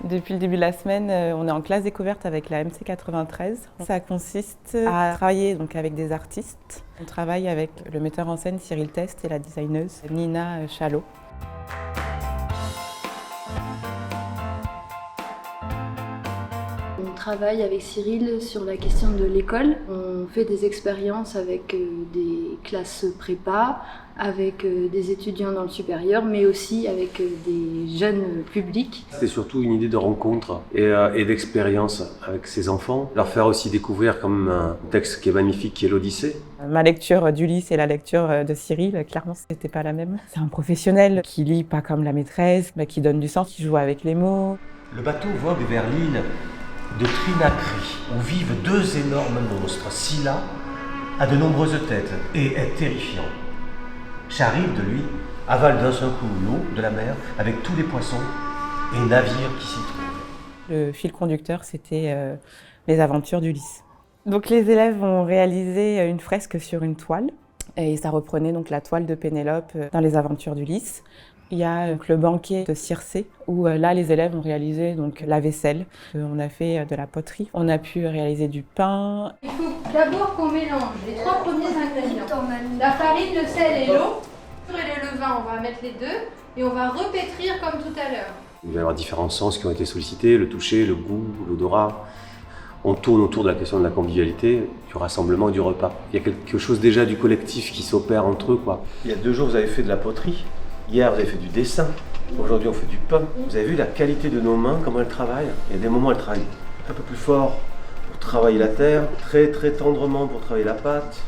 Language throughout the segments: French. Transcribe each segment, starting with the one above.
Depuis le début de la semaine, on est en classe découverte avec la MC93. Ça consiste à travailler donc, avec des artistes. On travaille avec le metteur en scène Cyril Test et la designeuse Nina Chalot. On travaille avec Cyril sur la question de l'école. On fait des expériences avec des classes prépa, avec des étudiants dans le supérieur, mais aussi avec des jeunes publics. C'était surtout une idée de rencontre et d'expérience avec ces enfants. Leur faire aussi découvrir comme un texte qui est magnifique, qui est l'Odyssée. Ma lecture d'Ulysse et la lecture de Cyril, clairement, c'était pas la même. C'est un professionnel qui lit pas comme la maîtresse, mais qui donne du sens, qui joue avec les mots. Le bateau vogue vers l'île de Trinacri, où vivent deux énormes monstres, Scylla a de nombreuses têtes et est terrifiant. Charybde, lui, avale d'un seul coup l'eau de la mer avec tous les poissons et navires qui s'y trouvent. Le fil conducteur, c'était les aventures d'Ulysse. Donc les élèves ont réalisé une fresque sur une toile et ça reprenait donc la toile de Pénélope dans les aventures d'Ulysse. Il y a donc le banquet de Circé où là les élèves ont réalisé donc la vaisselle. On a fait de la poterie, on a pu réaliser du pain. Il faut d'abord qu'on mélange les trois premiers ingrédients. La farine, le sel et l'eau. Et le levain, on va mettre les deux et on va repétrir comme tout à l'heure. Il va y avoir différents sens qui ont été sollicités, le toucher, le goût, l'odorat. On tourne autour de la question de la convivialité, du rassemblement et du repas. Il y a quelque chose déjà du collectif qui s'opère entre eux, quoi. Il y a 2 jours, vous avez fait de la poterie. Hier, vous avez fait du dessin. Aujourd'hui, on fait du pain. Vous avez vu la qualité de nos mains, comment elles travaillent. Il y a des moments où elles travaillent un peu plus fort pour travailler la terre, très très tendrement pour travailler la pâte,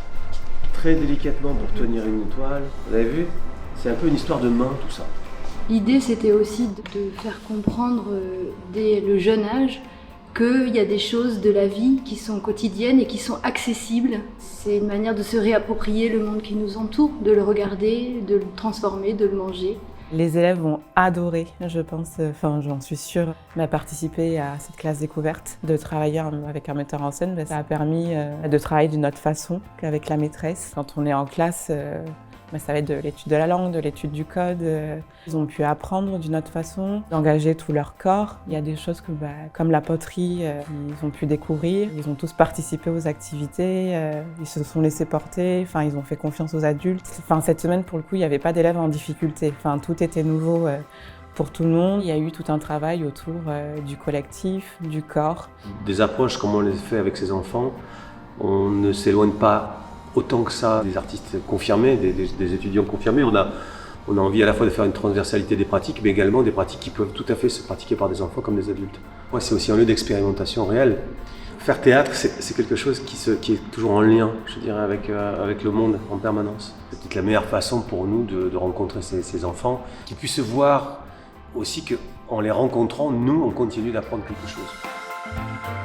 très délicatement pour tenir une toile. Vous avez vu? C'est un peu une histoire de main, tout ça. L'idée, c'était aussi de faire comprendre dès le jeune âge qu'il y a des choses de la vie qui sont quotidiennes et qui sont accessibles. C'est une manière de se réapproprier le monde qui nous entoure, de le regarder, de le transformer, de le manger. Les élèves ont adoré, je pense, enfin j'en suis sûre, participer à cette classe découverte, de travailler avec un metteur en scène. Ça a permis de travailler d'une autre façon qu'avec la maîtresse. Quand on est en classe, ça va être de l'étude de la langue, de l'étude du code. Ils ont pu apprendre d'une autre façon, d'engager tout leur corps. Il y a des choses comme la poterie, ils ont pu découvrir. Ils ont tous participé aux activités, ils se sont laissés porter, ils ont fait confiance aux adultes. Cette semaine, pour le coup, il n'y avait pas d'élèves en difficulté. Tout était nouveau pour tout le monde. Il y a eu tout un travail autour du collectif, du corps. Des approches comme on les fait avec ces enfants, on ne s'éloigne pas autant que ça des artistes confirmés, des étudiants confirmés. On a envie à la fois de faire une transversalité des pratiques, mais également des pratiques qui peuvent tout à fait se pratiquer par des enfants comme des adultes. Ouais, c'est aussi un lieu d'expérimentation réelle. Faire théâtre, c'est quelque chose qui est toujours en lien, je dirais, avec le monde en permanence. C'est peut-être la meilleure façon pour nous de rencontrer ces enfants, qu'ils puissent voir aussi qu'en les rencontrant, nous, on continue d'apprendre quelque chose.